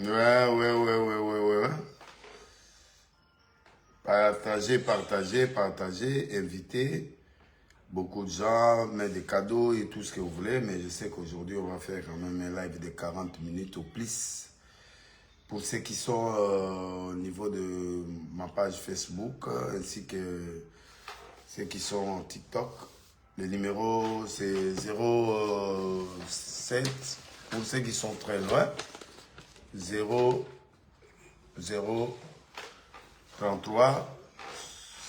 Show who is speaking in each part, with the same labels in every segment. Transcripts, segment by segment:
Speaker 1: Ouais. Partagez, invitez. Beaucoup de gens, mettent des cadeaux et tout ce que vous voulez, mais je sais qu'aujourd'hui, on va faire quand même un live de 40 minutes au plus. Pour ceux qui sont au niveau de ma page Facebook, ainsi que ceux qui sont en TikTok, le numéro c'est 07, pour ceux qui sont très loin, 0, 0, 33,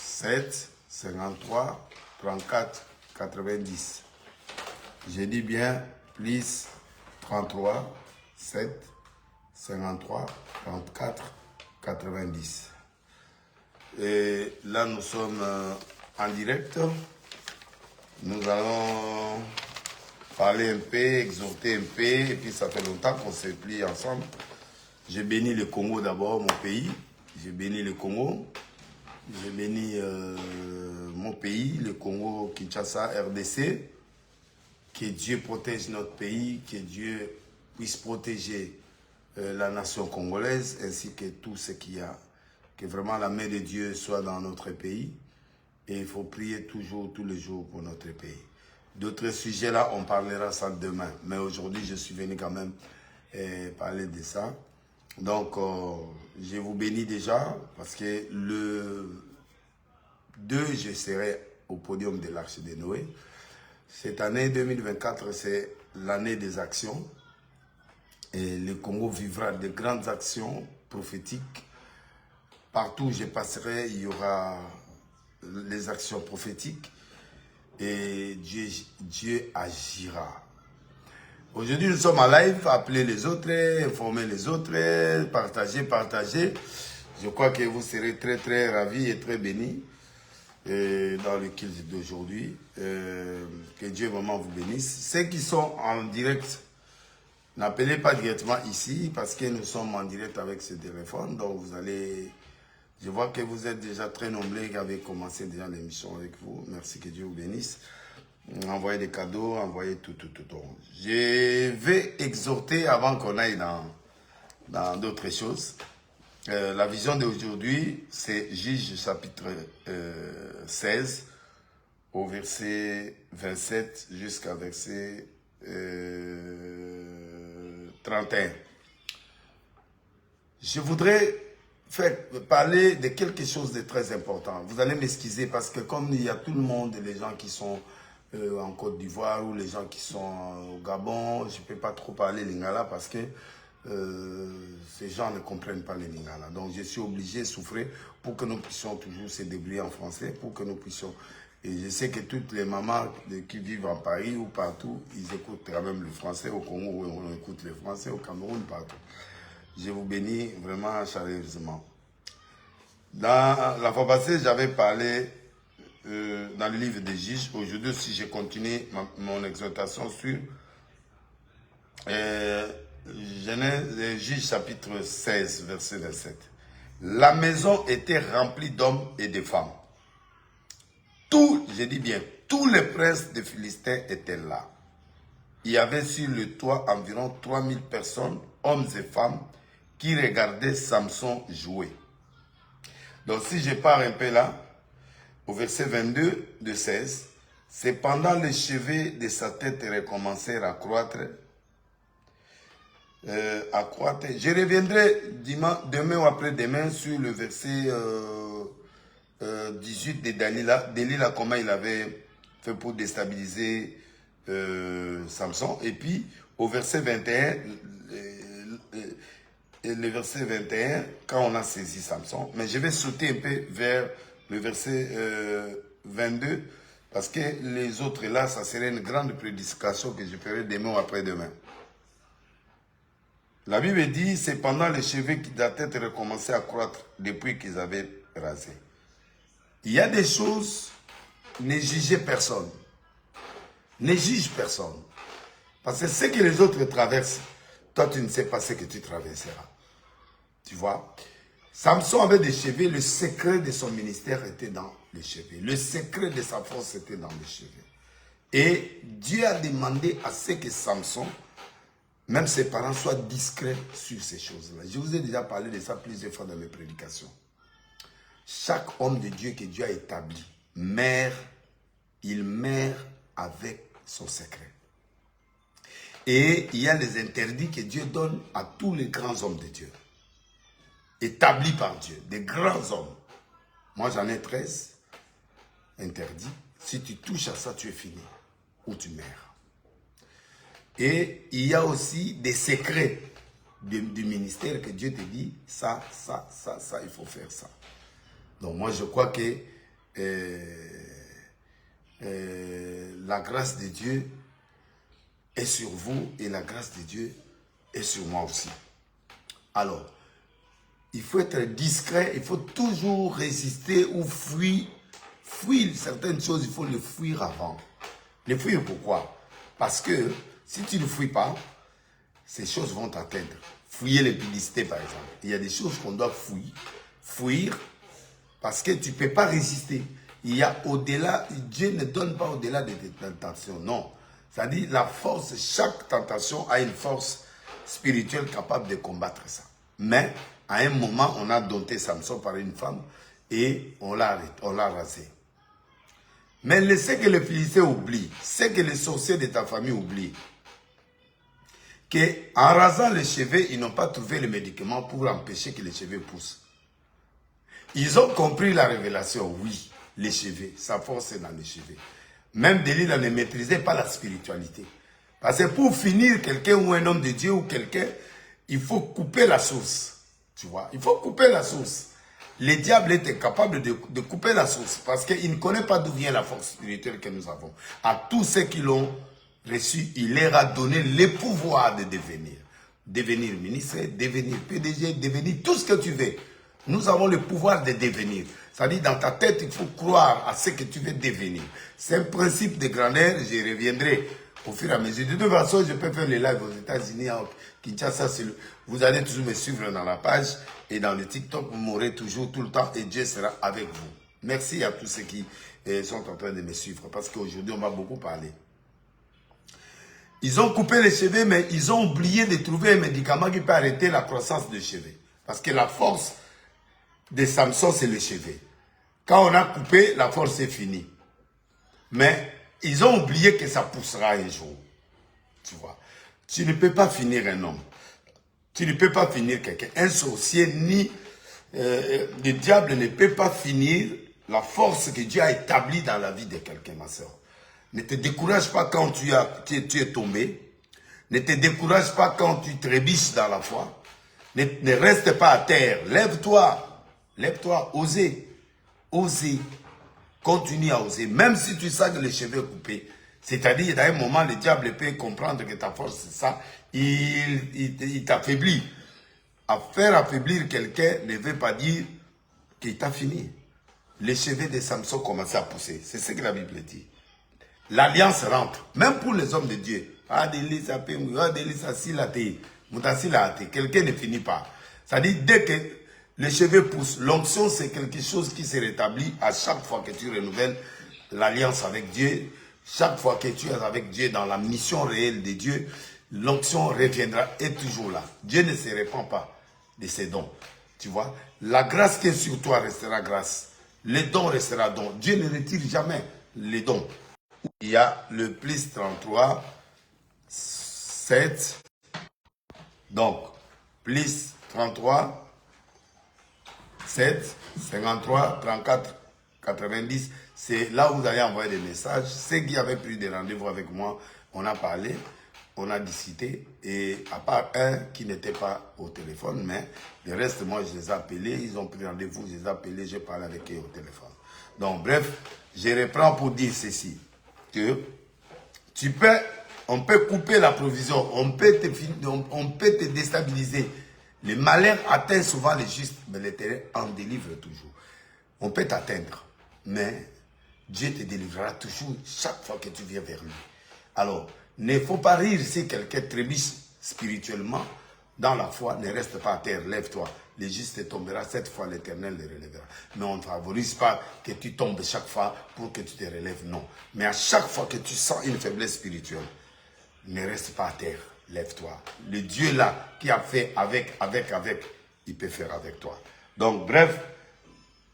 Speaker 1: 7, 53, 34, 90. J'ai dit bien, plus 33, 7, 53, 34, 90. Et là, nous sommes en direct. Nous allons parler un peu, exhorter un peu, et puis ça fait longtemps qu'on s'est plié ensemble. J'ai béni le Congo d'abord, mon pays. J'ai béni le Congo. J'ai béni mon pays, le Congo, Kinshasa, RDC. Que Dieu protège notre pays, que Dieu puisse protéger la nation congolaise, ainsi que tout ce qu'il y a. Que vraiment la main de Dieu soit dans notre pays. Et il faut prier toujours, tous les jours pour notre pays. D'autres sujets là, on parlera ça demain. Mais aujourd'hui, je suis venu quand même parler de ça. Donc, je vous bénis déjà parce que le 2, je serai au podium de l'Arche de Noé. Cette année 2024, c'est l'année des actions. Et le Congo vivra de grandes actions prophétiques. Partout où je passerai, il y aura les actions prophétiques. Et Dieu agira. Aujourd'hui, nous sommes en live, appeler les autres, informer les autres, partager. Je crois que vous serez très ravis et très bénis dans le culte d'aujourd'hui. Que Dieu vraiment vous bénisse. Ceux qui sont en direct, n'appelez pas directement ici parce que nous sommes en direct avec ce téléphone. Donc vous allez... Je vois que vous êtes déjà très nombreux qui avez commencé déjà l'émission avec vous. Merci, que Dieu vous bénisse. Envoyez des cadeaux, envoyez tout. Je vais exhorter avant qu'on aille dans d'autres choses. La vision d'aujourd'hui, c'est Juge chapitre 16, au verset 27 jusqu'à verset 31. Je voudrais parler de quelque chose de très important. Vous allez m'excuser parce que comme il y a tout le monde, les gens qui sont en Côte d'Ivoire ou les gens qui sont au Gabon, je ne peux pas trop parler lingala parce que ces gens ne comprennent pas le lingala. Donc je suis obligé de souffrir pour que nous puissions toujours se débrouiller en français, pour que nous puissions... Et je sais que toutes les mamans qui vivent en Paris ou partout, ils écoutent quand même le français. Au Congo, on écoute le français, au Cameroun, partout. Je vous bénis vraiment chaleureusement. Dans la fois passée, j'avais parlé dans le livre des Juges. Aujourd'hui, si je continue mon exhortation sur Genèse, Juges chapitre 16, verset 27. La maison était remplie d'hommes et de femmes. Je dis bien, tous les princes des Philistins étaient là. Il y avait sur le toit environ 3000 personnes, hommes et femmes, qui regardaient Samson jouer. Donc si je pars un peu là, au verset 22 de 16, cependant les cheveux de sa tête recommencèrent à croître. Je reviendrai demain ou après-demain sur le verset 18 de Delilah, comment il avait fait pour déstabiliser Samson. Et puis au verset 21, le verset 21, quand on a saisi Samson. Mais je vais sauter un peu vers le verset 22, parce que les autres là, ça serait une grande prédication que je ferai demain ou après-demain. La Bible dit, cependant les cheveux de la tête recommençaient à croître depuis qu'ils avaient rasé. Il y a des choses, ne jugez personne. Ne juge personne. Parce que ce que les autres traversent, toi tu ne sais pas ce que tu traverseras. Tu vois? Samson avait des cheveux, le secret de son ministère était dans les cheveux. Le secret de sa force était dans les cheveux. Et Dieu a demandé à ce que Samson Même ses parents soient discrets sur ces choses-là. Je vous ai déjà parlé de ça plusieurs fois dans mes prédications. Chaque homme de Dieu que Dieu a établi, il mère avec son secret. Et il y a les interdits que Dieu donne à tous les grands hommes de Dieu. Établis par Dieu, des grands hommes. Moi, j'en ai 13 interdits. Si tu touches à ça, tu es fini. Ou tu meurs. Et il y a aussi des secrets du ministère que Dieu te dit, ça, il faut faire ça. Donc moi, je crois que la grâce de Dieu est sur vous et la grâce de Dieu est sur moi aussi. Alors, il faut être discret, il faut toujours résister ou fuir. Fuir certaines choses, il faut les fuir avant. Les fuir pourquoi? Parce que si tu ne fuis pas, ces choses vont t'atteindre. Fuyer les publicités par exemple. Il y a des choses qu'on doit fuir. Fuir parce que tu ne peux pas résister. Il y a au-delà, Dieu ne donne pas au-delà de tes tentations, non. C'est-à-dire la force, chaque tentation a une force spirituelle capable de combattre ça. Mais à un moment, on a dompté Samson par une femme et on l'a rasé. Mais ce que les Philistins oublient, c'est que les sorciers de ta famille oublient, qu'en rasant les cheveux, ils n'ont pas trouvé le médicament pour empêcher que les cheveux poussent. Ils ont compris la révélation, oui, les cheveux, sa force est dans les cheveux. Même Delilah ne maîtrisait pas la spiritualité. Parce que pour finir quelqu'un ou un homme de Dieu ou quelqu'un, il faut couper la source. Tu vois, il faut couper la source. Le diable était capable de couper la source parce qu'il ne connaît pas d'où vient la force spirituelle que nous avons. À tous ceux qui l'ont reçu, il leur a donné le pouvoir de devenir. Devenir ministre, devenir PDG, devenir tout ce que tu veux. Nous avons le pouvoir de devenir. C'est-à-dire, dans ta tête, il faut croire à ce que tu veux devenir. C'est un principe de grandeur, je reviendrai au fur et à mesure. De toute façon, je peux faire les lives aux États-Unis, à Kinshasa. Vous allez toujours me suivre dans la page et dans le TikTok, vous m'aurez toujours tout le temps et Dieu sera avec vous. Merci à tous ceux qui sont en train de me suivre parce qu'aujourd'hui, on va beaucoup parler. Ils ont coupé les cheveux, mais ils ont oublié de trouver un médicament qui peut arrêter la croissance des cheveux. Parce que la force de Samson, c'est les cheveux. Quand on a coupé, la force est finie. Mais ils ont oublié que ça poussera un jour. Tu vois. Tu ne peux pas finir un homme. Tu ne peux pas finir quelqu'un. Un sorcier, ni le diable ne peut pas finir la force que Dieu a établie dans la vie de quelqu'un, ma soeur. Ne te décourage pas quand tu es tombé. Ne te décourage pas quand tu trébuches dans la foi. Ne reste pas à terre. Lève-toi. Lève-toi. Osez. Osez. Continue à oser. Même si tu sens que les cheveux coupés. C'est-à-dire, dans un moment, le diable peut comprendre que ta force, c'est ça. Il t'affaiblit. Faire affaiblir quelqu'un ne veut pas dire qu'il t'a fini. Les cheveux de Samson commençaient à pousser. C'est ce que la Bible dit. L'alliance rentre. Même pour les hommes de Dieu. Quelqu'un ne finit pas. C'est-à-dire, dès que les cheveux poussent, l'onction, c'est quelque chose qui se rétablit à chaque fois que tu renouvelles l'alliance avec Dieu. Chaque fois que tu es avec Dieu dans la mission réelle de Dieu, l'onction reviendra et toujours là. Dieu ne se répand pas de ses dons. Tu vois, la grâce qui est sur toi restera grâce. Les dons restera don. Dieu ne retire jamais les dons. Il y a le plus 33, 7. Donc, plus 33, 7, 53, 34, 90. C'est là où vous allez envoyer des messages. Ceux qui avaient pris des rendez-vous avec moi, on a parlé, on a discuté. Et à part un qui n'était pas au téléphone, mais le reste, moi, je les ai appelés. Ils ont pris rendez-vous, je les ai appelés, j'ai parlé avec eux au téléphone. Donc, bref, je reprends pour dire ceci. Que on peut couper la provision, on peut te déstabiliser. Le malheur atteint souvent les justes, mais l'Éternel en délivre toujours. On peut t'atteindre, mais Dieu te délivrera toujours chaque fois que tu viens vers lui. Alors, ne faut pas rire si quelqu'un trébuche spirituellement dans la foi, ne reste pas à terre, lève-toi. Le juste tombera, cette fois l'Éternel le relèvera. Mais on ne favorise pas que tu tombes chaque fois pour que tu te relèves, non. Mais à chaque fois que tu sens une faiblesse spirituelle, ne reste pas à terre. lève-toi. Le Dieu là qui a fait avec, il peut faire avec toi. Donc bref,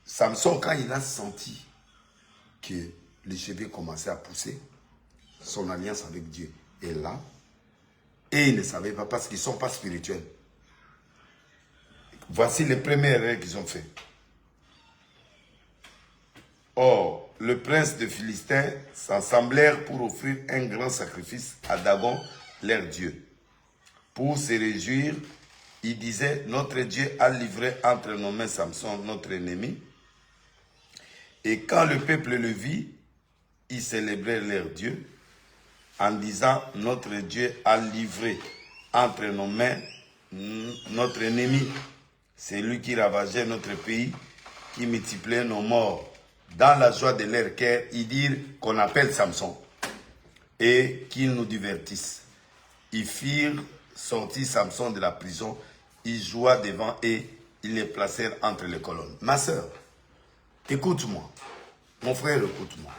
Speaker 1: Samson, quand il a senti que les cheveux commençaient à pousser, son alliance avec Dieu est là, et il ne savait pas parce qu'ils ne sont pas spirituels. Voici les premières erreurs qu'ils ont fait. Or, le prince de Philistins s'assemblèrent pour offrir un grand sacrifice à Dagon, leur Dieu. Pour se réjouir, ils disaient, notre Dieu a livré entre nos mains Samson, notre ennemi. Et quand le peuple le vit, ils célébraient leur Dieu en disant, notre Dieu a livré entre nos mains notre ennemi. C'est lui qui ravageait notre pays, qui multipliait nos morts. Dans la joie de leur cœur, ils dirent qu'on appelle Samson et qu'il nous divertisse. Ils firent sortir Samson de la prison, ils joua devant et ils les placèrent entre les colonnes. Ma soeur, écoute-moi. Mon frère, écoute-moi.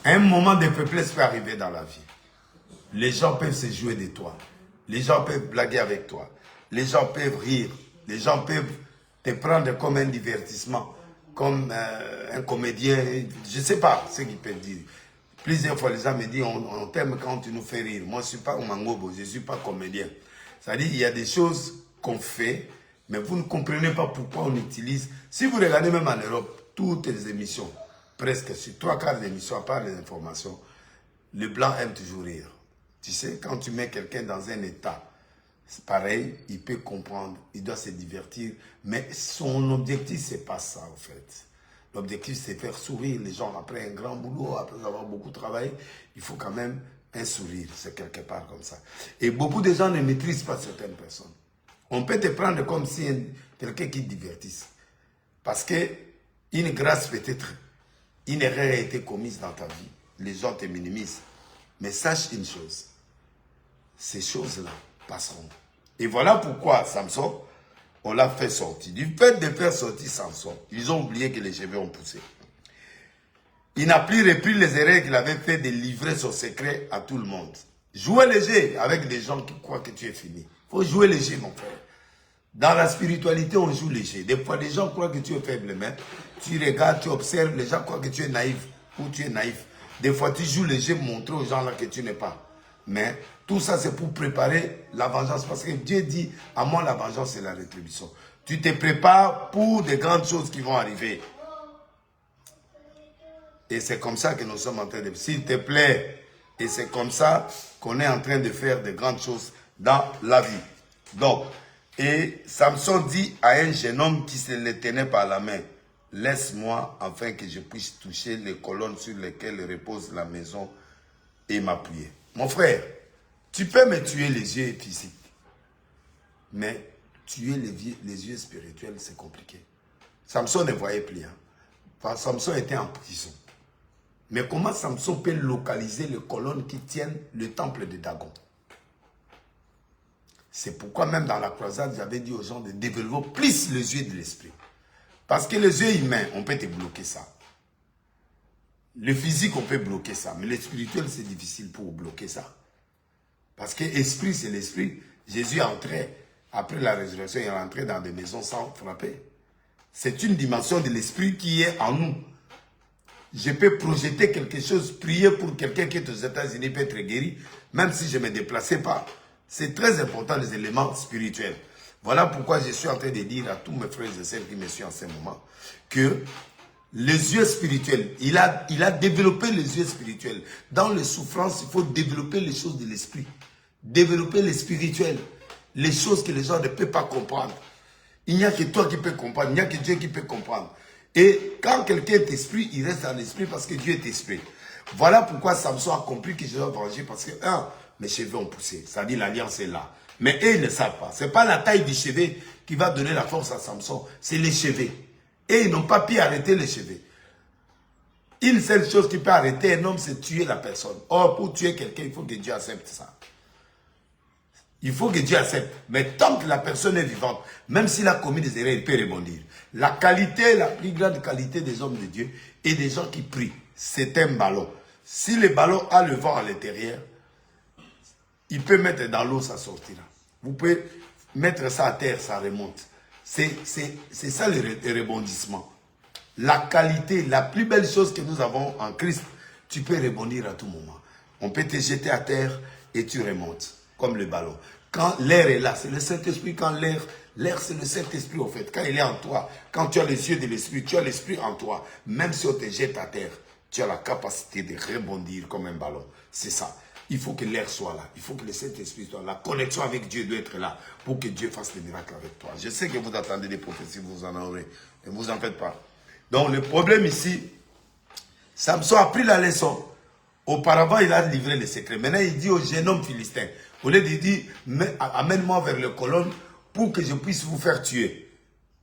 Speaker 1: Un moment de faiblesse peut arriver dans la vie. Les gens peuvent se jouer de toi. Les gens peuvent blaguer avec toi. Les gens peuvent rire. Les gens peuvent te prendre comme un divertissement, comme un comédien. Je ne sais pas ce qu'ils peuvent dire. Plusieurs fois, les gens me disent, on t'aime quand tu nous fais rire. Moi, je ne suis pas un mangobo, je ne suis pas comédien. C'est-à-dire, il y a des choses qu'on fait, mais vous ne comprenez pas pourquoi on utilise. Si vous regardez même en Europe, toutes les émissions, presque sur 3/4 d'émissions, à part les informations, le blanc aime toujours rire. Tu sais, quand tu mets quelqu'un dans un état, c'est pareil, il peut comprendre, il doit se divertir, mais son objectif, c'est pas ça, en fait. L'objectif, c'est faire sourire les gens après un grand boulot, après avoir beaucoup travaillé. Il faut quand même un sourire, c'est quelque part comme ça. Et beaucoup de gens ne maîtrisent pas certaines personnes. On peut te prendre comme si quelqu'un qui te divertisse. Parce qu'une grâce peut-être, une erreur a été commise dans ta vie. Les gens te minimisent. Mais sache une chose, ces choses-là passeront. Et voilà pourquoi Samson, on l'a fait sortir. Du fait de faire sortir Samson, ils ont oublié que les cheveux ont poussé. Il n'a plus repris les erreurs qu'il avait fait de livrer son secret à tout le monde. Jouer léger avec des gens qui croient que tu es fini. Il faut jouer léger, mon frère. Dans la spiritualité, on joue léger. Des fois, les gens croient que tu es faible, mais tu regardes, tu observes, les gens croient que tu es naïf ou tu es naïf. Des fois, tu joues léger pour montrer aux gens là que tu n'es pas. Mais tout ça, c'est pour préparer la vengeance. Parce que Dieu dit, à moi, la vengeance, c'est la rétribution. Tu te prépares pour des grandes choses qui vont arriver. Et c'est comme ça que nous sommes en train de... S'il te plaît. Et c'est comme ça qu'on est en train de faire de grandes choses dans la vie. Donc, et Samson dit à un jeune homme qui se le tenait par la main, « Laisse-moi afin que je puisse toucher les colonnes sur lesquelles repose la maison et m'appuyer. » Mon frère, tu peux me tuer les yeux physiques, mais tuer les yeux spirituels, c'est compliqué. Samson ne voyait plus. Hein. Samson était en prison. Mais comment Samson peut localiser les colonnes qui tiennent le temple de Dagon? C'est pourquoi même dans la croisade, j'avais dit aux gens de développer plus les yeux de l'esprit. Parce que les yeux humains, on peut te bloquer ça. Le physique, on peut bloquer ça. Mais le spirituel, c'est difficile pour bloquer ça. Parce que l'esprit, c'est l'esprit. Jésus est entré, après la résurrection, il est rentré dans des maisons sans frapper. C'est une dimension de l'esprit qui est en nous. Je peux projeter quelque chose, prier pour quelqu'un qui est aux États-Unis, peut être guéri, même si je ne me déplaçais pas. C'est très important, les éléments spirituels. Voilà pourquoi je suis en train de dire à tous mes frères et sœurs qui me suivent en ce moment que les yeux spirituels, il a développé les yeux spirituels. Dans les souffrances, il faut développer les choses de l'esprit. Développer les spirituels. Les choses que les gens ne peuvent pas comprendre. Il n'y a que toi qui peux comprendre. Il n'y a que Dieu qui peut comprendre. Et quand quelqu'un est esprit, il reste dans l'esprit parce que Dieu est esprit. Voilà pourquoi Samson a compris que je dois venger parce que, mes cheveux ont poussé. C'est-à-dire l'alliance est là. Mais eux, ils ne savent pas. Ce n'est pas la taille du cheveu qui va donner la force à Samson. C'est les cheveux. Et ils n'ont pas pu arrêter les cheveux. Une seule chose qui peut arrêter un homme, c'est tuer la personne. Or, pour tuer quelqu'un, il faut que Dieu accepte ça. Il faut que Dieu accepte. Mais tant que la personne est vivante, même s'il a commis des erreurs, il peut rebondir. La qualité, la plus grande qualité des hommes de Dieu et des gens qui prient, c'est un ballon. Si le ballon a le vent à l'intérieur, Il peut mettre dans l'eau, ça sortira. Vous pouvez mettre ça à terre, ça remonte. C'est ça le rebondissement. La qualité, la plus belle chose que nous avons en Christ, tu peux rebondir à tout moment. On peut te jeter à terre et tu remontes, comme le ballon. Quand l'air est là, c'est le Saint-Esprit. Quand l'air c'est le Saint-Esprit en fait. Quand il est en toi, quand tu as les yeux de l'Esprit, tu as l'Esprit en toi. Même si on te jette à terre, tu as la capacité de rebondir comme un ballon. C'est ça. Il faut que l'air soit là. Il faut que le Saint-Esprit soit là. La connexion avec Dieu doit être là pour que Dieu fasse des miracles avec toi. Je sais que vous attendez des prophéties, vous en aurez. Ne vous en faites pas. Donc le problème ici, Samson a pris la leçon. Auparavant, il a livré le secret. Maintenant, il dit au jeune homme philistin, au lieu de dire, amène-moi vers le colonne pour que je puisse vous faire tuer.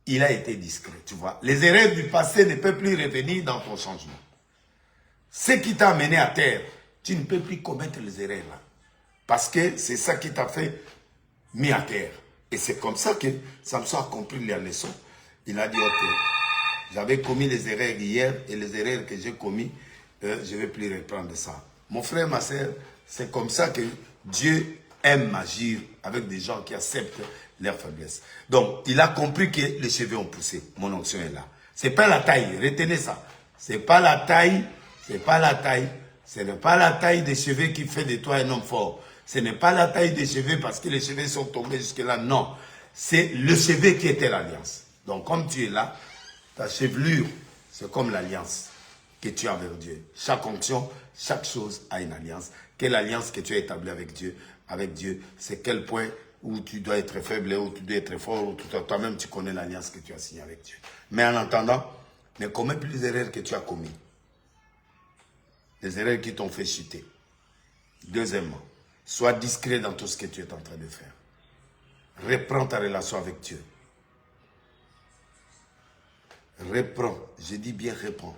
Speaker 1: Il a été discret, tu vois. Les erreurs du passé ne peuvent plus revenir dans ton changement. Ce qui t'a amené à terre, tu ne peux plus commettre les erreurs là. Parce que c'est ça qui t'a fait mis à terre. Et c'est comme ça que Samson a compris la leçon. Il a dit, ok, j'avais commis les erreurs hier et les erreurs que j'ai commises, je ne vais plus reprendre ça. Mon frère, ma soeur, c'est comme ça que Dieu aime agir avec des gens qui acceptent leurs faiblesses. Donc, il a compris que les cheveux ont poussé. Mon onction est là. Ce n'est pas la taille, retenez ça. Ce n'est pas la taille, c'est pas la taille. Ce n'est pas la taille des cheveux qui fait de toi un homme fort. Ce n'est pas la taille des cheveux parce que les cheveux sont tombés jusque-là. Non, c'est le cheveu qui était l'alliance. Donc, comme tu es là, ta chevelure, c'est comme l'alliance que tu as avec Dieu. Chaque onction, chaque chose a une alliance. Quelle alliance que tu as établie avec Dieu? Avec Dieu, c'est quel point où tu dois être faible, où tu dois être fort, où toi-même tu connais l'alliance que tu as signée avec Dieu. Mais en attendant, ne commets plus les erreurs que tu as commises. Les erreurs qui t'ont fait chuter. Deuxièmement, sois discret dans tout ce que tu es en train de faire. Reprends ta relation avec Dieu. Reprends, je dis bien reprends.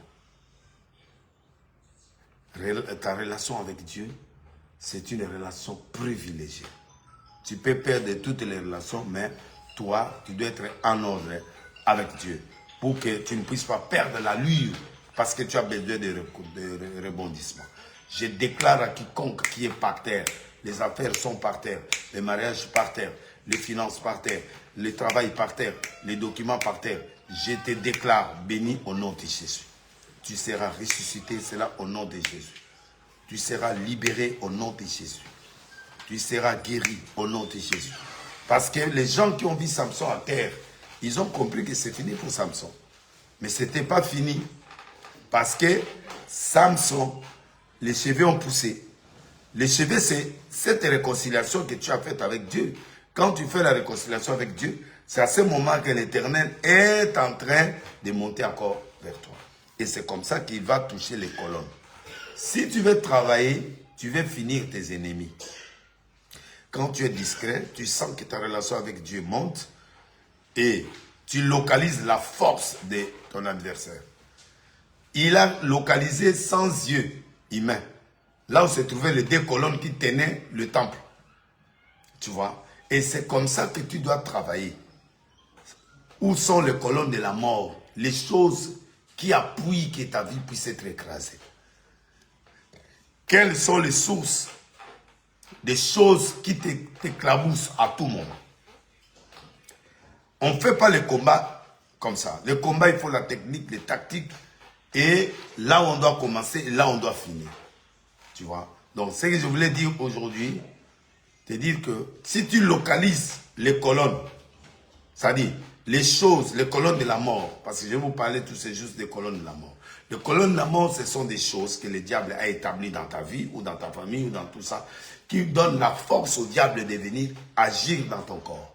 Speaker 1: Ta relation avec Dieu, c'est une relation privilégiée. Tu peux perdre toutes les relations, mais toi, tu dois être en ordre avec Dieu pour que tu ne puisses pas perdre l'allure parce que tu as besoin de rebondissement. Je déclare à quiconque qui est par terre, les affaires sont par terre, les mariages par terre, les finances par terre, le travail par terre, les documents par terre. Je te déclare béni au nom de Jésus. Tu seras ressuscité, cela au nom de Jésus. Tu seras libéré au nom de Jésus. Tu seras guéri au nom de Jésus. Parce que les gens qui ont vu Samson à terre, ils ont compris que c'est fini pour Samson. Mais ce n'était pas fini. Parce que Samson, les cheveux ont poussé. Les cheveux, c'est cette réconciliation que tu as faite avec Dieu. Quand tu fais la réconciliation avec Dieu, c'est à ce moment que l'Éternel est en train de monter encore vers toi. Et c'est comme ça qu'il va toucher les colonnes. Si tu veux travailler, tu veux finir tes ennemis. Quand tu es discret, tu sens que ta relation avec Dieu monte et tu localises la force de ton adversaire. Il a localisé 100 yeux humains. Là où se trouvaient les 2 colonnes qui tenaient le temple. Tu vois? Et c'est comme ça que tu dois travailler. Où sont les colonnes de la mort? Les choses qui appuient que ta vie puisse être écrasée. Quelles sont les sources des choses qui t'éclaboussent à tout moment? On ne fait pas le combat comme ça. Le combat, il faut la technique, les tactiques. Et là où on doit commencer, et là où on doit finir. Tu vois? Donc, ce que je voulais dire aujourd'hui, c'est dire que si tu localises les colonnes, c'est-à-dire les choses, les colonnes de la mort, parce que je vais vous parler tous ces jours des colonnes de la mort. Les colonnes de la mort, ce sont des choses que le diable a établies dans ta vie, ou dans ta famille, ou dans tout ça, qui donnent la force au diable de venir agir dans ton corps.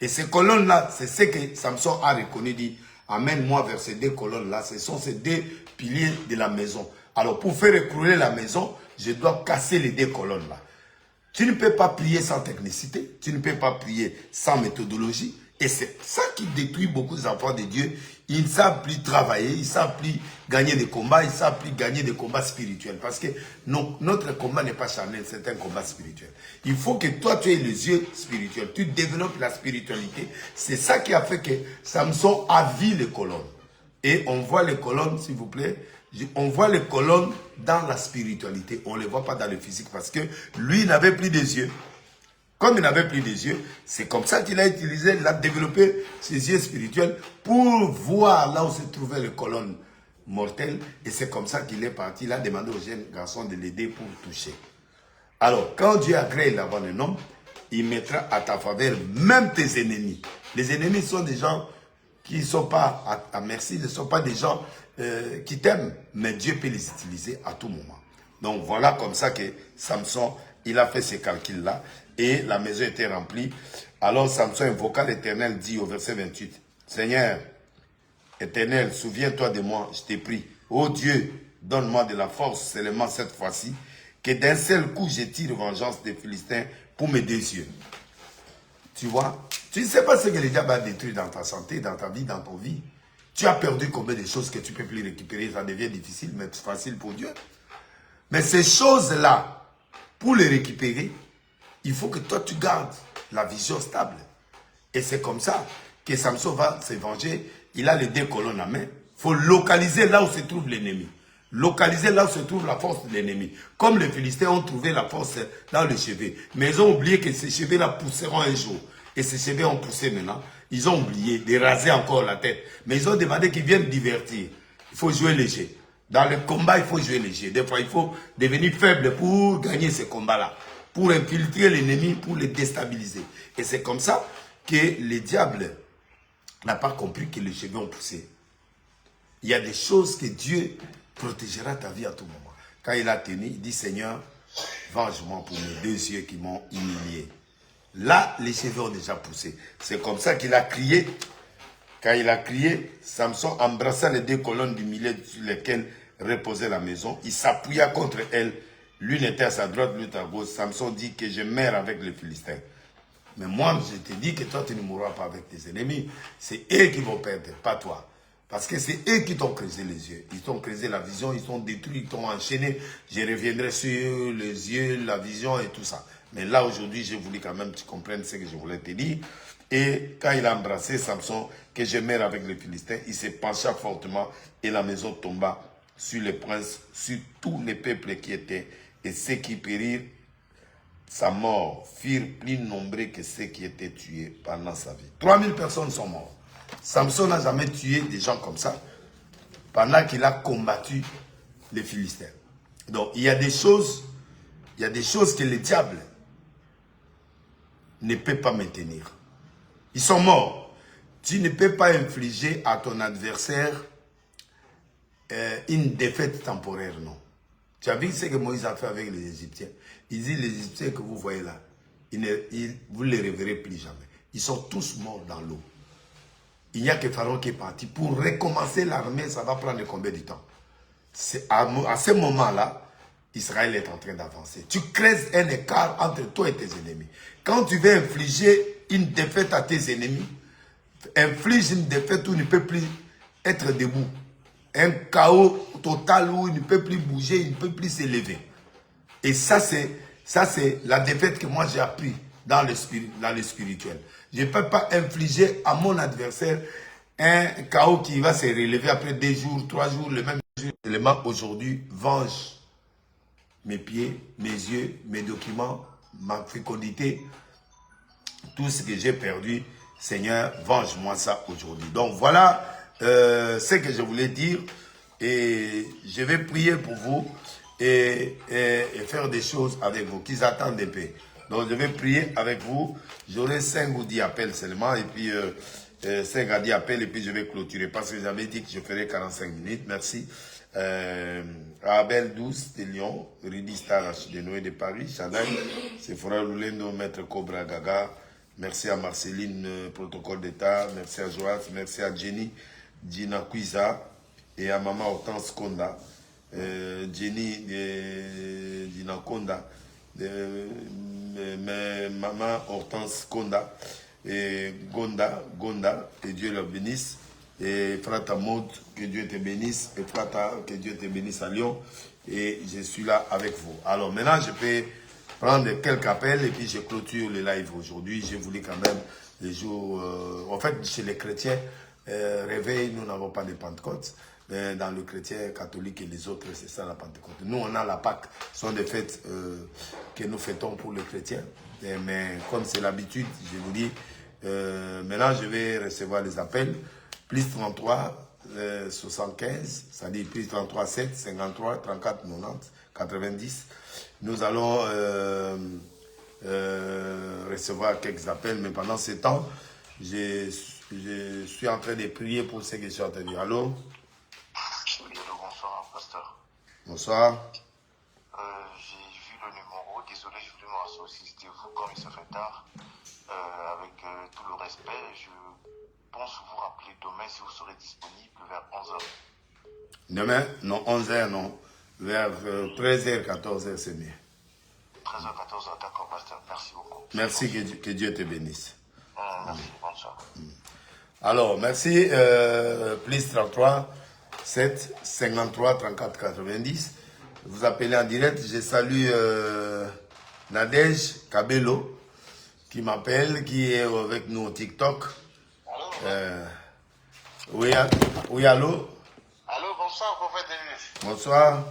Speaker 1: Et ces colonnes-là, c'est ce que Samson a reconnu, dit, amène-moi vers ces 2 colonnes-là, ce sont ces 2 piliers de la maison. Alors, pour faire écrouler la maison, je dois casser les 2 colonnes-là. Tu ne peux pas prier sans technicité, tu ne peux pas prier sans méthodologie. Et c'est ça qui détruit beaucoup d'enfants de Dieu. Ils ne savent plus travailler, ils ne savent plus gagner des combats, ils ne savent plus gagner des combats spirituels. Parce que notre combat n'est pas charnel, c'est un combat spirituel. Il faut que toi, tu aies les yeux spirituels. Tu développes la spiritualité. C'est ça qui a fait que Samson a vu les colonnes. Et on voit les colonnes, s'il vous plaît. On voit les colonnes dans la spiritualité. On ne les voit pas dans le physique parce que lui, il n'avait plus des yeux. Comme il n'avait plus des yeux, c'est comme ça qu'il a utilisé, il a développé ses yeux spirituels pour voir là où se trouvaient les colonnes mortelles. Et c'est comme ça qu'il est parti. Il a demandé aux jeunes garçons de l'aider pour toucher. Alors, quand Dieu a créé la voie d'un homme, il mettra à ta faveur même tes ennemis. Les ennemis sont des gens qui ne sont pas à merci, ne sont pas des gens qui t'aiment, mais Dieu peut les utiliser à tout moment. Donc voilà comme ça que Samson, il a fait ces calculs-là et la maison était remplie. Alors Samson invoqua l'Éternel, dit au verset 28, « Seigneur, Éternel, souviens-toi de moi, je t'ai pris. Ô Dieu, donne-moi de la force seulement cette fois-ci, que d'un seul coup je tire vengeance des Philistins pour mes deux yeux. » Tu vois, tu ne sais pas ce que le diable a détruit dans ta santé, dans ta vie, dans ton vie. Tu as perdu combien de choses que tu ne peux plus récupérer, ça devient difficile, mais facile pour Dieu. Mais ces choses-là, pour les récupérer, il faut que toi tu gardes la vision stable. Et c'est comme ça que Samson va se venger. Il a les deux colonnes à main. Il faut localiser là où se trouve l'ennemi. Localiser là où se trouve la force de l'ennemi. Comme les Philistins ont trouvé la force dans les cheveux. Mais ils ont oublié que ces cheveux-là pousseront un jour. Et ces cheveux ont poussé maintenant. Ils ont oublié de raser encore la tête. Mais ils ont demandé qu'ils viennent divertir. Il faut jouer léger. Dans le combat, il faut jouer léger. Des fois, il faut devenir faible pour gagner ce combat-là. Pour infiltrer l'ennemi, pour le déstabiliser. Et c'est comme ça que le diable n'a pas compris que les cheveux ont poussé. Il y a des choses que Dieu protégera ta vie à tout moment. Quand il a tenu, il dit, Seigneur, venge-moi pour mes deux yeux qui m'ont humilié. Là, les cheveux ont déjà poussé. C'est comme ça qu'il a crié. Quand il a crié, Samson embrassa les deux colonnes du milieu sur lesquelles reposait la maison. Il s'appuya contre elles. L'une était à sa droite, l'autre à gauche. Samson dit que je meurs avec les Philistins. Mais moi, je te dis que toi, tu ne mourras pas avec tes ennemis. C'est eux qui vont perdre, pas toi. Parce que c'est eux qui t'ont creusé les yeux. Ils t'ont creusé la vision, ils t'ont détruit, ils t'ont enchaîné. Je reviendrai sur les yeux, la vision et tout ça. Mais là, aujourd'hui, j'ai voulu quand même que tu comprennes ce que je voulais te dire. Et quand il a embrassé Samson, que je meurs avec les Philistins, il se pencha fortement et la maison tomba sur les princes, sur tous les peuples qui étaient. Et ceux qui périrent, sa mort, furent plus nombreux que ceux qui étaient tués pendant sa vie. 3000 personnes sont mortes. Samson n'a jamais tué des gens comme ça pendant qu'il a combattu les Philistins. Donc, il y a des choses que le diable ne peut pas maintenir. Ils sont morts. Tu ne peux pas infliger à ton adversaire une défaite temporaire, non. Tu as vu ce que Moïse a fait avec les Égyptiens. Il dit, les Égyptiens que vous voyez là, vous ne les reverrez plus jamais. Ils sont tous morts dans l'eau. Il n'y a que Pharaon qui est parti. Pour recommencer l'armée, ça va prendre combien de temps? À ce moment-là, Israël est en train d'avancer. Tu crées un écart entre toi et tes ennemis. Quand tu veux infliger une défaite à tes ennemis, inflige une défaite où il ne peut plus être debout. Un chaos total où il ne peut plus bouger, il ne peut plus s'élever. Et ça, c'est la défaite que moi j'ai appris dans le spirituel. Je ne peux pas infliger à mon adversaire un chaos qui va se relever après 2 jours, 3 jours, le même jour. L'élément aujourd'hui, venge mes pieds, mes yeux, mes documents, ma fécondité, tout ce que j'ai perdu. Seigneur, venge-moi ça aujourd'hui. Donc voilà ce que je voulais dire. Et je vais prier pour vous et faire des choses avec vous, qu'ils attendent un peu. Donc je vais prier avec vous. J'aurai 5 ou 10 appels seulement. Et puis 5 à 10 appels et puis je vais clôturer. Parce que j'avais dit que je ferais 45 minutes. Merci. Abel 12 de Lyon, Ridi Star de Noé de Paris, Chanel, Sephora Lulendo, Maître Cobra Gaga. Merci à Marceline, Protocole d'État. Merci à Joas. Merci à Jenny, Gina Kouiza et à Maman Hortense Konda. Jenny Gina Konda. Maman Hortense Konda. Et Gonda, que Dieu le bénisse. Et Frata Maud, que Dieu te bénisse. Et Frata, que Dieu te bénisse à Lyon. Et je suis là avec vous. Alors maintenant, je peux prendre quelques appels et puis je clôture le live aujourd'hui. J'ai voulu quand même les jours... en fait, chez les chrétiens, réveil, nous n'avons pas de Pentecôte. dans le chrétien catholique et les autres, c'est ça la Pentecôte. Nous, on a la Pâque, ce sont des fêtes que nous fêtons pour le chrétien. Mais comme c'est l'habitude, je vous dis, maintenant je vais recevoir les appels. Plus 33 75, c'est-à-dire plus 33 7 53 34 90 90. Nous allons recevoir quelques appels, mais pendant ce temps, je suis en train de prier pour ce que je suis en train de dire. Allô?
Speaker 2: Oui, allô, bonsoir, pasteur.
Speaker 1: Bonsoir.
Speaker 2: J'ai vu le numéro, désolé, je voulais me rassurer si c'était vous, comme il se fait tard. Avec tout le respect, je pense vous rappeler demain si vous serez disponible vers 11h.
Speaker 1: Demain? Non, 11h, non. Vers 13h, 14h, c'est mieux.
Speaker 2: 13h, 14h, d'accord, pasteur, merci beaucoup.
Speaker 1: Merci, que Dieu te bénisse.
Speaker 2: Merci, bonsoir.
Speaker 1: Alors, merci. Plus 33 7 53 34 90. Vous appelez en direct. Je salue Nadège Kabelo qui m'appelle, qui est avec nous au TikTok.
Speaker 2: Allô?
Speaker 1: Oui, oui, allô?
Speaker 2: Allô, bonsoir, prophète Denis.
Speaker 1: Bonsoir.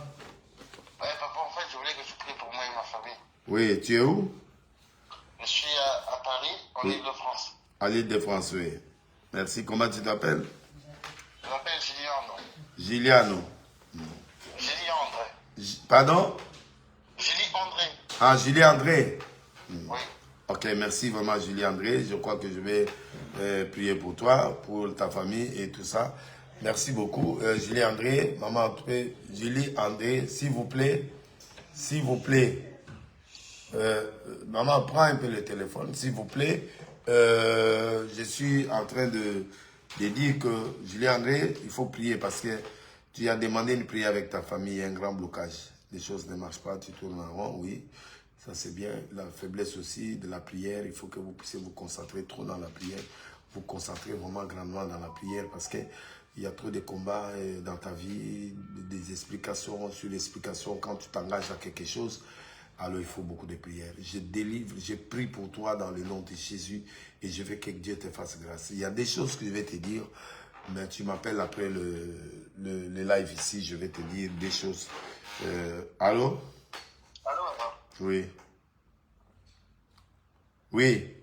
Speaker 2: Ouais, papa, en fait, je voulais que tu pries pour moi et ma famille.
Speaker 1: Oui, tu es où?
Speaker 2: Je suis à Paris, en Ile-de-France.
Speaker 1: À l'Île-de-France, oui. Merci. Comment tu t'appelles?
Speaker 2: Je m'appelle Gilliano.
Speaker 1: Giliano.
Speaker 2: Julie André.
Speaker 1: Pardon?
Speaker 2: Julie André.
Speaker 1: Ah, Julie André.
Speaker 2: Oui.
Speaker 1: Ok, merci vraiment Julie André. Je crois que je vais prier pour toi, pour ta famille et tout ça. Merci beaucoup. Julie André, maman, Julie André, s'il vous plaît, maman, prends un peu le téléphone, s'il vous plaît. Je suis en train de dire que Julie André, il faut prier parce que tu as demandé une prière avec ta famille, il y a un grand blocage. Les choses ne marchent pas, tu tournes en rond, oui. Ça, c'est bien. La faiblesse aussi de la prière, il faut que vous puissiez vous concentrer trop dans la prière. Vous concentrer vraiment grandement dans la prière parce qu'il y a trop de combats dans ta vie, des explications sur l'explication. Quand tu t'engages à quelque chose, alors il faut beaucoup de prières. Je délivre, je prie pour toi dans le nom de Jésus et je veux que Dieu te fasse grâce. Il y a des choses que je vais te dire, mais tu m'appelles après le live ici, je vais te dire des choses. Allô?
Speaker 2: Allô, maman?
Speaker 1: Oui. Oui.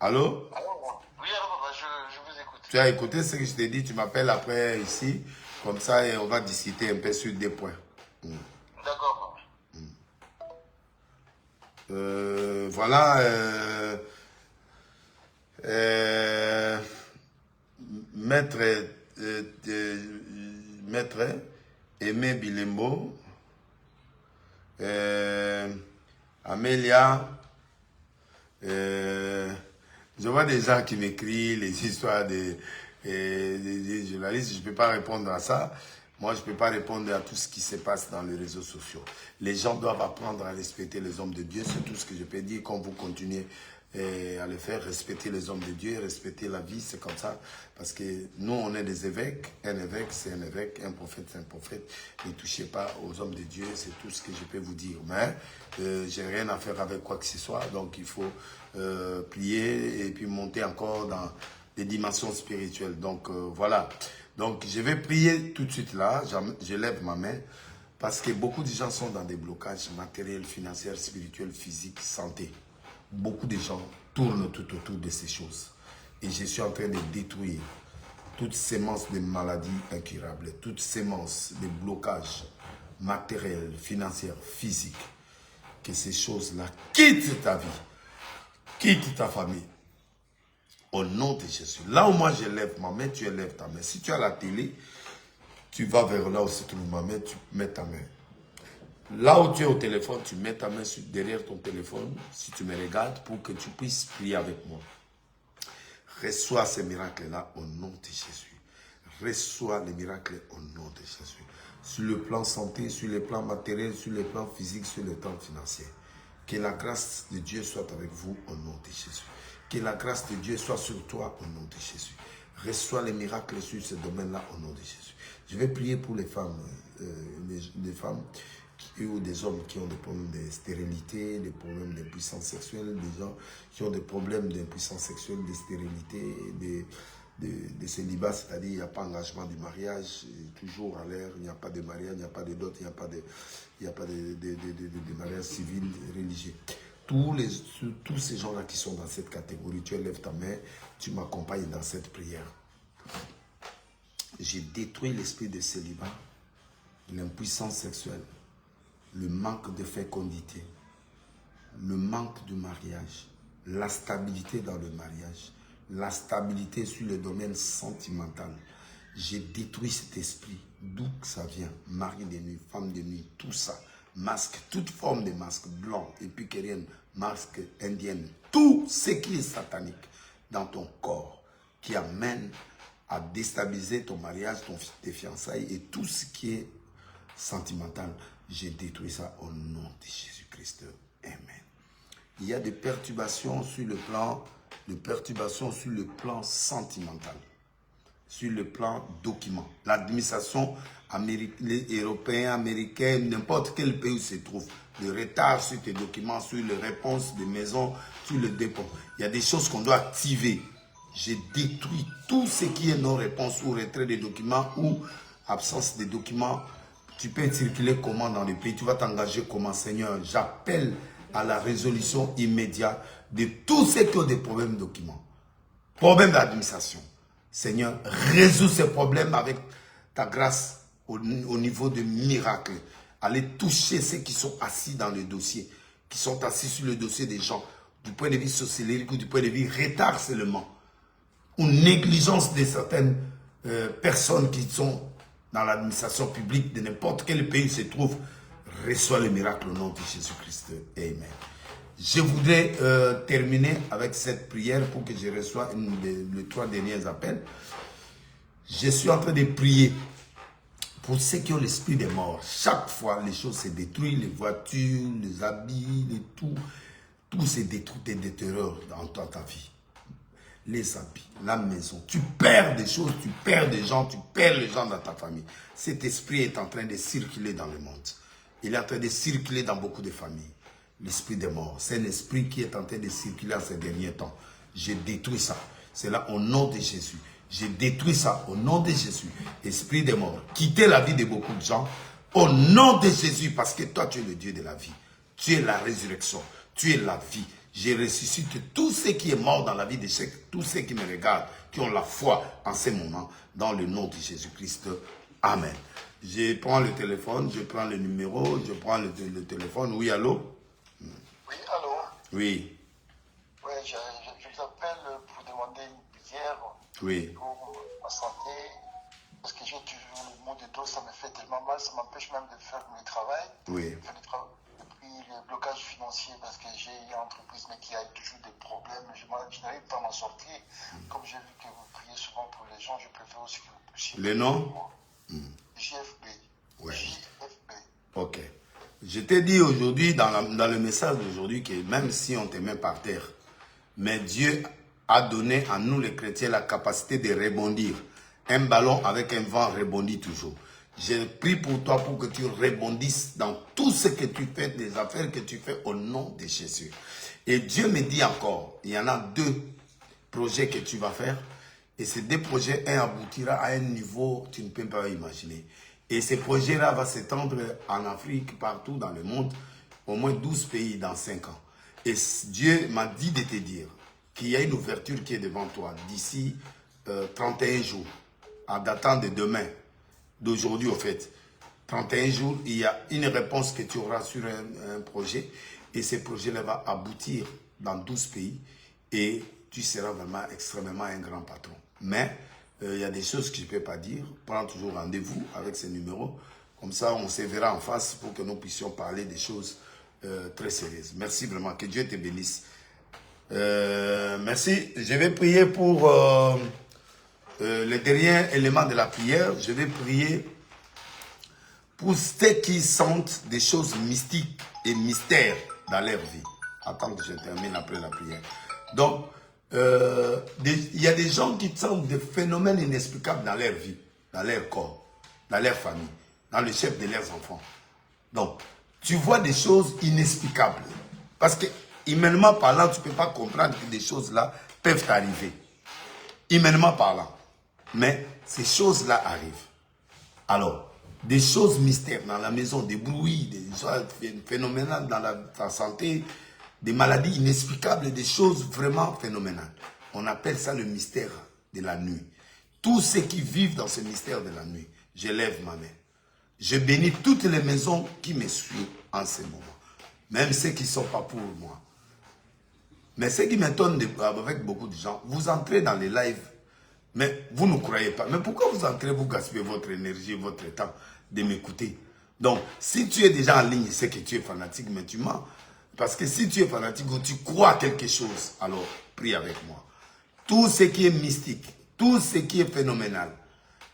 Speaker 1: Allô?
Speaker 2: Allô, moi? Oui, allô, papa, je vous écoute.
Speaker 1: Tu as écouté ce que je t'ai dit, tu m'appelles après ici, comme ça et on va discuter un peu sur des points.
Speaker 2: D'accord, papa.
Speaker 1: Voilà. Maître, Maître Aimé Bilembo, Amélia, je vois des gens qui m'écrivent les histoires des journalistes, je ne peux pas répondre à ça. Moi, je ne peux pas répondre à tout ce qui se passe dans les réseaux sociaux. Les gens doivent apprendre à respecter les hommes de Dieu, c'est tout ce que je peux dire quand vous continuez à le faire, respecter les hommes de Dieu, respecter la vie, c'est comme ça. Parce que nous, on est des évêques. Un évêque, c'est un évêque. Un prophète, c'est un prophète. Ne touchez pas aux hommes de Dieu, c'est tout ce que je peux vous dire. Mais j'ai rien à faire avec quoi que ce soit. Donc, il faut prier et puis monter encore dans des dimensions spirituelles. Donc, voilà. Donc, je vais prier tout de suite là. Je lève ma main. Parce que beaucoup de gens sont dans des blocages matériels, financiers, spirituels, physiques, santé. Beaucoup de gens tournent tout autour de ces choses. Et je suis en train de détruire toute sémence de maladies incurables, toute sémence de blocages matériels, financiers, physiques. Que ces choses-là quittent ta vie, quittent ta famille. Au nom de Jésus. Là où moi je lève ma main, tu élèves ta main. Si tu as la télé, tu vas vers là où se trouve ma main, tu mets ta main. Là où tu es au téléphone, tu mets ta main derrière ton téléphone, si tu me regardes, pour que tu puisses prier avec moi. Reçois ces miracles-là au nom de Jésus. Reçois les miracles au nom de Jésus. Sur le plan santé, sur le plan matériel, sur le plan physique, sur le plan financier. Que la grâce de Dieu soit avec vous au nom de Jésus. Que la grâce de Dieu soit sur toi au nom de Jésus. Reçois les miracles sur ce domaine-là au nom de Jésus. Je vais prier pour les femmes, les femmes ou des hommes qui ont des problèmes de stérilité, des problèmes d'impuissance sexuelle, des gens qui ont des problèmes d'impuissance sexuelle, de stérilité, de célibat, c'est-à-dire il n'y a pas engagement du mariage, toujours à l'air, il n'y a pas de mariage, il n'y a pas de dot, il n'y a pas de mariage civil, religieux. Tous ces gens-là qui sont dans cette catégorie, tu élèves ta main, tu m'accompagnes dans cette prière. J'ai détruit l'esprit de célibat, l'impuissance sexuelle, le manque de fécondité, le manque de mariage, la stabilité dans le mariage, la stabilité sur le domaine sentimental. J'ai détruit cet esprit, d'où ça vient, mari de nuit, femme de nuit, tout ça, masque, toute forme de masque, blanc, épicurienne, masque indienne, tout ce qui est satanique dans ton corps, qui amène à déstabiliser ton mariage, tes fiançailles et tout ce qui est sentimental. J'ai détruit ça au nom de Jésus-Christ. Amen. Il y a des perturbations sur le plan, sentimental, sur le plan document. L'administration européenne, américaine, n'importe quel pays où se trouve, le retard sur tes documents, sur les réponses des maisons, sur le dépôt. Il y a des choses qu'on doit activer. J'ai détruit tout ce qui est non-réponse ou retrait des documents ou absence des documents. Tu peux circuler comment dans le pays, tu vas t'engager comment, Seigneur. J'appelle à la résolution immédiate de tous ceux qui ont des problèmes de documents, problèmes d'administration. Seigneur, résous ces problèmes avec ta grâce au niveau de miracles. Allez toucher ceux qui sont assis dans le dossier, qui sont assis sur le dossier des gens, du point de vue sociologique ou du point de vue retard seulement, ou négligence de certaines personnes qui sont dans l'administration publique de n'importe quel pays se trouve. Reçois le miracle au nom de Jésus-Christ. Amen. Je voudrais terminer avec cette prière pour que je reçoive les 3 derniers appels. Je suis en train de prier pour ceux qui ont l'esprit des morts. Chaque fois, les choses se détruisent, les voitures, les habits, tout se détruit, des détériores dans ta vie. Les habits, la maison. Tu perds des choses, tu perds des gens, tu perds les gens dans ta famille. Cet esprit est en train de circuler dans le monde. Il est en train de circuler dans beaucoup de familles. L'esprit des morts, c'est un esprit qui est en train de circuler en ces derniers temps. J'ai détruit ça. C'est là au nom de Jésus. J'ai détruit ça au nom de Jésus. Esprit des morts, quittez la vie de beaucoup de gens au nom de Jésus, parce que toi tu es le Dieu de la vie. Tu es la résurrection. Tu es la vie. Je ressuscite tout ce qui est mort dans la vie de tous ceux qui me regardent, qui ont la foi en ce moment, dans le nom de Jésus-Christ. Amen. Je prends le téléphone, je prends le numéro, je prends le téléphone. Oui, allô?
Speaker 2: Oui, allô?
Speaker 1: Oui.
Speaker 2: Oui, je vous appelle pour demander une prière pour ma santé. Parce que j'ai toujours le mot de dos, ça me fait tellement mal, ça m'empêche même de faire mon travail.
Speaker 1: Oui.
Speaker 2: Depuis le blocage financier, parce que j'ai une entreprise mais qui a toujours des problèmes, je n'arrive pas à m'en sortir. Comme j'ai vu que vous priez souvent pour les gens, je préfère aussi que vous puissiez.
Speaker 1: Le nom?
Speaker 2: JFB.
Speaker 1: Ouais.
Speaker 2: JFB.
Speaker 1: Ok. Je t'ai dit aujourd'hui, dans le message d'aujourd'hui, que même si on te met par terre, mais Dieu a donné à nous les chrétiens la capacité de rebondir. Un ballon avec un vent rebondit toujours. Je prie pour toi pour que tu rebondisses dans tout ce que tu fais, des affaires que tu fais au nom de Jésus. Et Dieu me dit encore, il y en a 2 projets que tu vas faire. Et ces 2 projets, un aboutira à un niveau que tu ne peux pas imaginer. Et ces projets-là vont s'étendre en Afrique, partout dans le monde, au moins 12 pays dans 5 ans. Et Dieu m'a dit de te dire qu'il y a une ouverture qui est devant toi d'ici 31 jours, en datant de demain, d'aujourd'hui au fait. 31 jours, il y a une réponse que tu auras sur un projet. Et ce projet-là va aboutir dans 12 pays. Et tu seras vraiment extrêmement un grand patron. Mais il y a des choses que je ne peux pas dire. Prends toujours rendez-vous avec ces numéros. Comme ça, on se verra en face pour que nous puissions parler des choses très sérieuses. Merci vraiment. Que Dieu te bénisse. Merci. Je vais prier pour le dernier élément de la prière. Je vais prier pour ceux qui sentent des choses mystiques et mystères dans leur vie. Attends que je termine après la prière. Donc, il y a des gens qui sentent des phénomènes inexplicables dans leur vie, dans leur corps, dans leur famille, dans le chef de leurs enfants. Donc, tu vois des choses inexplicables. Parce que, humainement parlant, tu ne peux pas comprendre que des choses là peuvent arriver. humainement parlant. Mais ces choses-là arrivent. Alors, des choses mystères dans la maison, des bruits, des choses phénoménales dans ta santé, des maladies inexplicables, des choses vraiment phénoménales. On appelle ça le mystère de la nuit. Tous ceux qui vivent dans ce mystère de la nuit, je lève ma main. Je bénis toutes les maisons qui me suivent en ce moment. Même ceux qui ne sont pas pour moi. Mais ce qui m'étonne avec beaucoup de gens, vous entrez dans les lives, mais vous ne croyez pas. Mais pourquoi vous entrez, vous gaspillez votre énergie, votre temps de m'écouter? Donc, si tu es déjà en ligne, c'est que tu es fanatique, mais tu mens. Parce que si tu es fanatique ou tu crois à quelque chose, alors prie avec moi. Tout ce qui est mystique, tout ce qui est phénoménal,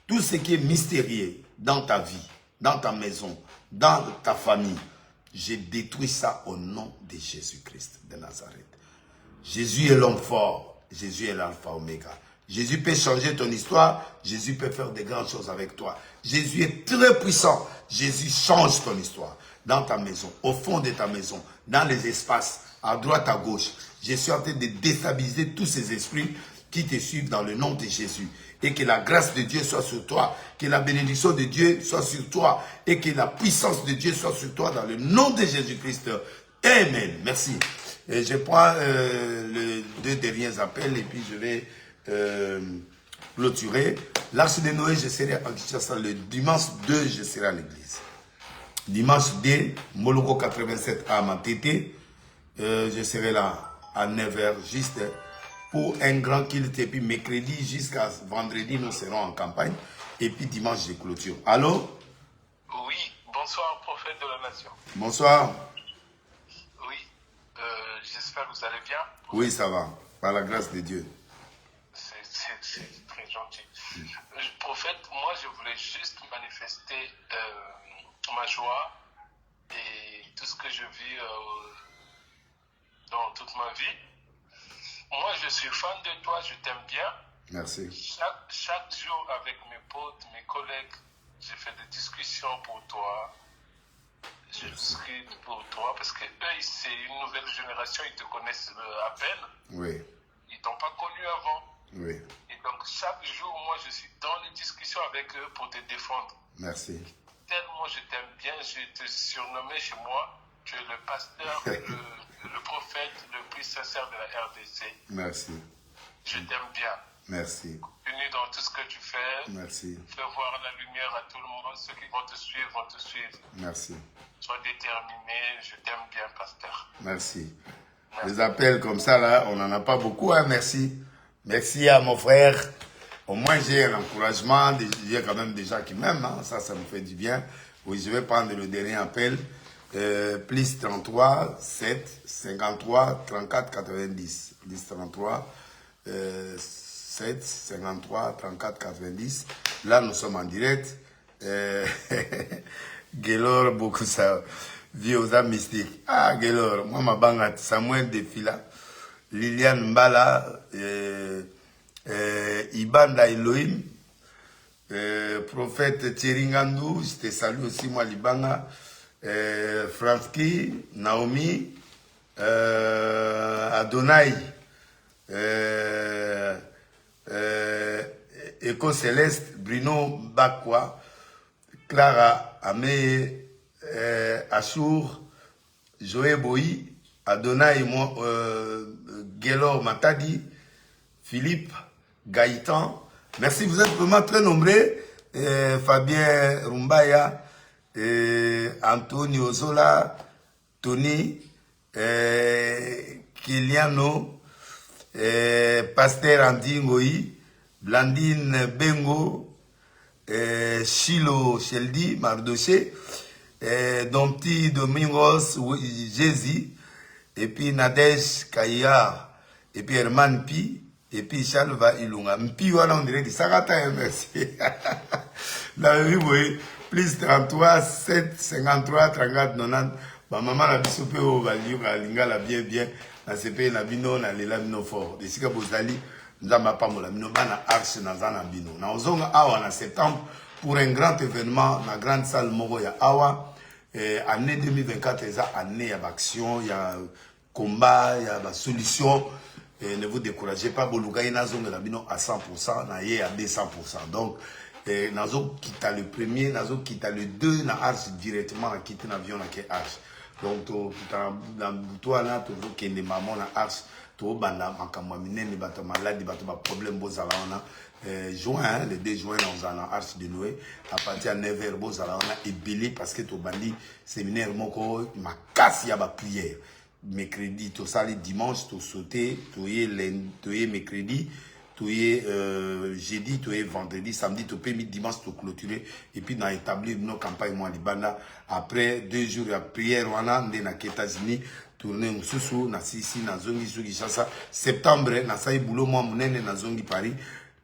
Speaker 1: tout ce qui est mystérieux dans ta vie, dans ta maison, dans ta famille, je détruis ça au nom de Jésus-Christ de Nazareth. Jésus est l'homme fort, Jésus est l'alpha oméga. Jésus peut changer ton histoire, Jésus peut faire de grandes choses avec toi. Jésus est très puissant, Jésus change ton histoire. Dans ta maison, au fond de ta maison, dans les espaces, à droite, à gauche. Je suis en train de déstabiliser tous ces esprits qui te suivent dans le nom de Jésus. Et que la grâce de Dieu soit sur toi, que la bénédiction de Dieu soit sur toi, et que la puissance de Dieu soit sur toi dans le nom de Jésus-Christ. Amen. Merci. Et je prends les 2 derniers appels et puis je vais clôturer. L'Arche de Noé, je serai à Kinshasa le dimanche 2, je serai à l'église. Dimanche 2, Moloko 87 à Matete. Je serai là à 9h juste pour un grand culte. Et puis mercredi jusqu'à vendredi, nous serons en campagne. Et puis dimanche, je clôture. Allô?
Speaker 3: Oui, bonsoir, prophète de la nation.
Speaker 1: Bonsoir.
Speaker 3: Oui, j'espère que vous allez bien.
Speaker 1: Oui, ça va. Par la grâce de Dieu.
Speaker 3: C'est très gentil. Prophète, moi, je voulais juste manifester ma joie et tout ce que je vis dans toute ma vie. Moi, je suis fan de toi, je t'aime bien.
Speaker 1: Merci.
Speaker 3: Chaque jour, avec mes potes, mes collègues, je fais des discussions pour toi. Je suis pour toi parce que eux, c'est une nouvelle génération, ils te connaissent à peine.
Speaker 1: Oui.
Speaker 3: Ils ne t'ont pas connu avant.
Speaker 1: Oui.
Speaker 3: Et donc, chaque jour, moi, je suis dans les discussions avec eux pour te défendre.
Speaker 1: Merci.
Speaker 3: Tellement je t'aime bien, je te surnommé chez moi, tu es le pasteur, le prophète le plus sincère de la RDC.
Speaker 1: Merci.
Speaker 3: Je t'aime bien.
Speaker 1: Merci.
Speaker 3: Continue dans tout ce que tu fais.
Speaker 1: Merci.
Speaker 3: Fais voir la lumière à tout le monde. Ceux qui vont te suivre.
Speaker 1: Merci.
Speaker 3: Sois déterminé. Je t'aime bien, pasteur.
Speaker 1: Merci.
Speaker 3: Merci.
Speaker 1: Les appels comme ça, là, on n'en a pas beaucoup, hein. Merci. Merci à mon frère. Au moins, j'ai un encouragement. Il y a quand même des gens qui m'aiment. Hein. Ça me fait du bien. Oui, je vais prendre le dernier appel. Plus 33 7 53 34 90. Plus 33 7 53 34 90. Là, nous sommes en direct. Gelor, beaucoup ça. Vie aux âmes mystiques. Ah, Gelor, moi, ma bangat, Samuel Defila, Liliane Mbala, Ibanda Elohim, prophète Thieringandou, je te salue aussi, moi, Libanga, Franski, Naomi, Adonai, Eco Céleste, Bruno Bakwa, Clara Amé, Assour, Joé Boyi, Adonai Gelor Matadi, Philippe, Gaëtan. Merci, vous êtes vraiment très nombreux. Fabien Rumbaya, Antonio Zola, Tony, Kiliano, Pasteur Andy Ngoyi, Blandine Bengo, Chilo Sheldi, Mardoché, Domti Domingos, Jésus, et puis Nadège Kaya, et puis Herman Pi, et puis Chalva Ilunga. Mpi, voilà, on dirait que ça va merci. La rue, oui, plus 33, 7, 53, 34, 90. Ma maman a dit que au value, la bien, na CP, na bino, na lela bino fort. De sika bozali, nous avons pas mola, nous avons arche na zana bino. Na ozonga awa na septembre, pour un grand événement, na grande salle Moro ya awa. Année 2024, c'est année, il y a action, il y a combat, il y a solution. Et ne vous découragez pas, Bolugaï Nazong Labino à 100%, Naye à 200%. Donc, Nazo quitte le premier, Nazo quitte le 2, na arche directement, na quitte l'avion, na ke arche. Donc, toi là, tu vois qu'il y a des mamans na arche, tu vois, banda, makamwa minene, bato malade, bato ba problème, bozala, on a, juin, le 2 juin, on a la arche de Noé, à partir de 9h, bozala, on a ébélé parce que tu bandi, séminaire, moko, ma casse, y a ba prière. Mercredi, tout ça, les dimanches, tout sauté, tout y est mercredi, tout y est jeudi, tout y est vendredi, samedi, tout peut dimanche, tout clôturer. Et puis, on a établi nos campagnes, moi, Libana. Après 2 jours de prière, on a des États-Unis, tourné au Soussou, na Sissi, na Zongi, Sougi, Chassa. Septembre, na Saï Boulot, moi, Mounene, na Zongi, Paris,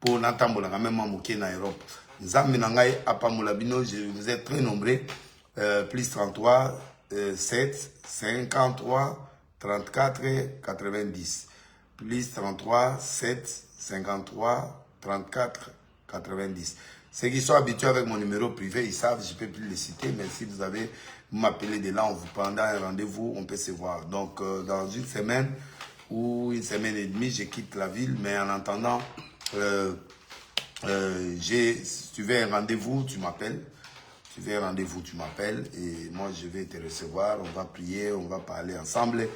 Speaker 1: pour n'attendre la même Mouké, na Europe. Nzambe Nangaï, Apamolabino, vous êtes très nombreux, plus 33, 7, 53, 34, 90. Plus 33, 7, 53, 34, 90. Ceux qui sont habitués avec mon numéro privé, ils savent, je ne peux plus les citer, mais si vous avez m'appelé de là, on vous prendra un rendez-vous, on peut se voir. Donc, dans une semaine ou une semaine et demie, je quitte la ville, mais en attendant, si tu veux un rendez-vous, tu m'appelles. Tu veux un rendez-vous, tu m'appelles et moi je vais te recevoir, on va prier, on va parler ensemble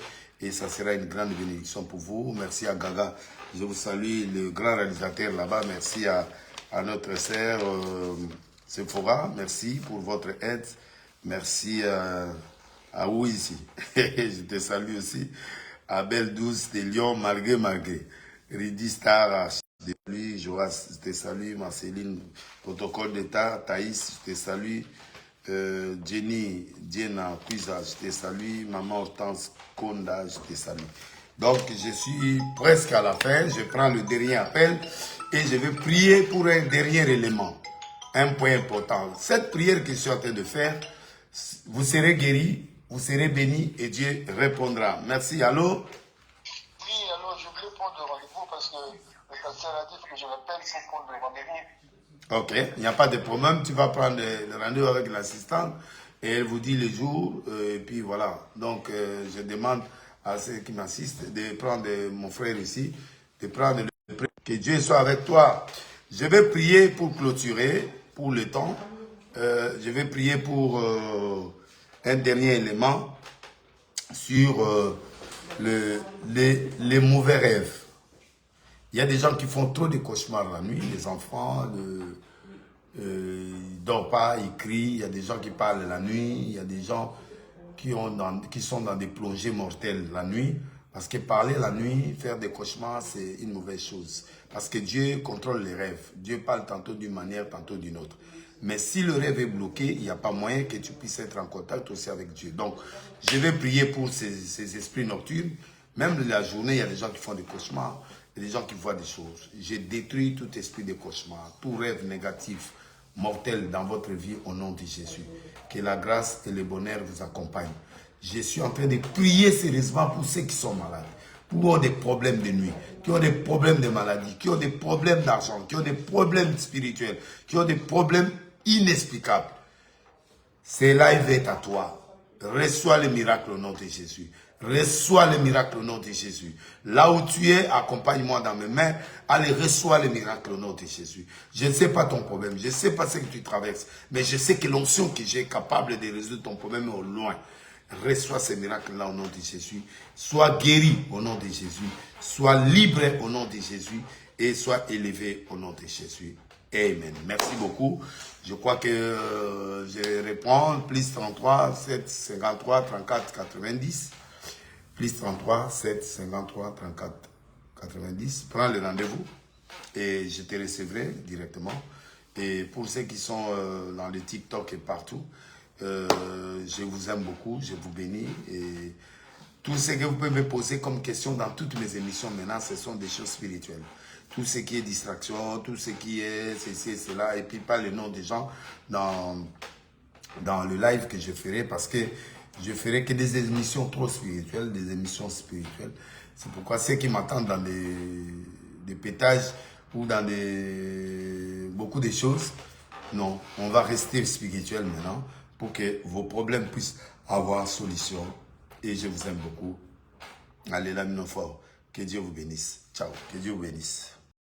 Speaker 1: et ça sera une grande bénédiction pour vous. Merci à Gaga, je vous salue, le grand réalisateur là-bas, merci à notre sœur Sephora, merci pour votre aide, merci à Ouizi, je te salue aussi, à Belle Douce de Lyon, Malgré, Ridi Star, de lui, Joas, je te salue, Marceline, protocole d'État, Thaïs, je te salue, Jenny, Diana, Puisa, je te salue, Maman Hortense, Konda, je te salue. Donc, je suis presque à la fin, je prends le dernier appel et je vais prier pour un dernier élément, un point important. Cette prière que je suis en train de faire, vous serez guéris, vous serez bénis et Dieu répondra. Merci, allô?
Speaker 3: Oui, alors je voulais prendre le rendez-vous parce que le pasteur a dit que je l'appelle pour prendre le rendez-vous.
Speaker 1: Ok, il n'y a pas de problème. Tu vas prendre le rendez-vous avec l'assistante et elle vous dit le jour. Et puis voilà. Donc, je demande à ceux qui m'assistent de prendre mon frère ici, de prendre le prêt. Que Dieu soit avec toi. Je vais prier pour clôturer, pour le temps. Je vais prier pour un dernier élément sur les mauvais rêves. Il y a des gens qui font trop de cauchemars la nuit, les enfants, ils ne dorment pas, ils crient, il y a des gens qui parlent la nuit, il y a des gens qui sont dans des plongées mortelles la nuit, parce que parler la nuit, faire des cauchemars, c'est une mauvaise chose. Parce que Dieu contrôle les rêves. Dieu parle tantôt d'une manière, tantôt d'une autre. Mais si le rêve est bloqué, il n'y a pas moyen que tu puisses être en contact aussi avec Dieu. Donc, je vais prier pour ces esprits nocturnes. Même la journée, il y a des gens qui font des cauchemars. Il y a des gens qui voient des choses. J'ai détruit tout esprit de cauchemar, tout rêve négatif, mortel dans votre vie au nom de Jésus. Que la grâce et le bonheur vous accompagnent. Je suis en train de prier sérieusement pour ceux qui sont malades, qui ont des problèmes de nuit, qui ont des problèmes de maladie, qui ont des problèmes d'argent, qui ont des problèmes spirituels, qui ont des problèmes inexplicables. C'est live est à toi. Reçois le miracle au nom de Jésus. Reçois le miracle au nom de Jésus. Là où tu es, accompagne-moi dans mes mains. Allez, reçois le miracle au nom de Jésus. Je ne sais pas ton problème. Je ne sais pas ce que tu traverses. Mais je sais que l'onction que j'ai est capable de résoudre ton problème au loin. Reçois ce miracle-là au nom de Jésus. Sois guéri au nom de Jésus. Sois libre au nom de Jésus. Et sois élevé au nom de Jésus. Amen. Merci beaucoup. Je crois que je réponds. Plus 33, 7, 53, 34, 90. Plus 33, 7, 53, 34, 90. Prends le rendez-vous et je te recevrai directement. Et pour ceux qui sont dans les TikTok et partout, je vous aime beaucoup, je vous bénis. Et tout ce que vous pouvez me poser comme question dans toutes mes émissions maintenant, ce sont des choses spirituelles. Tout ce qui est distraction, tout ce qui est ceci et cela, et puis pas le nom des gens dans le live que je ferai, parce que je ferai que des émissions trop spirituelles, des émissions spirituelles. C'est pourquoi ceux qui m'attendent dans des pétages ou dans beaucoup de choses, non, on va rester spirituel maintenant pour que vos problèmes puissent avoir solution. Et je vous aime beaucoup. Allez, la mine fort. Que Dieu vous bénisse. Ciao. Que Dieu vous bénisse.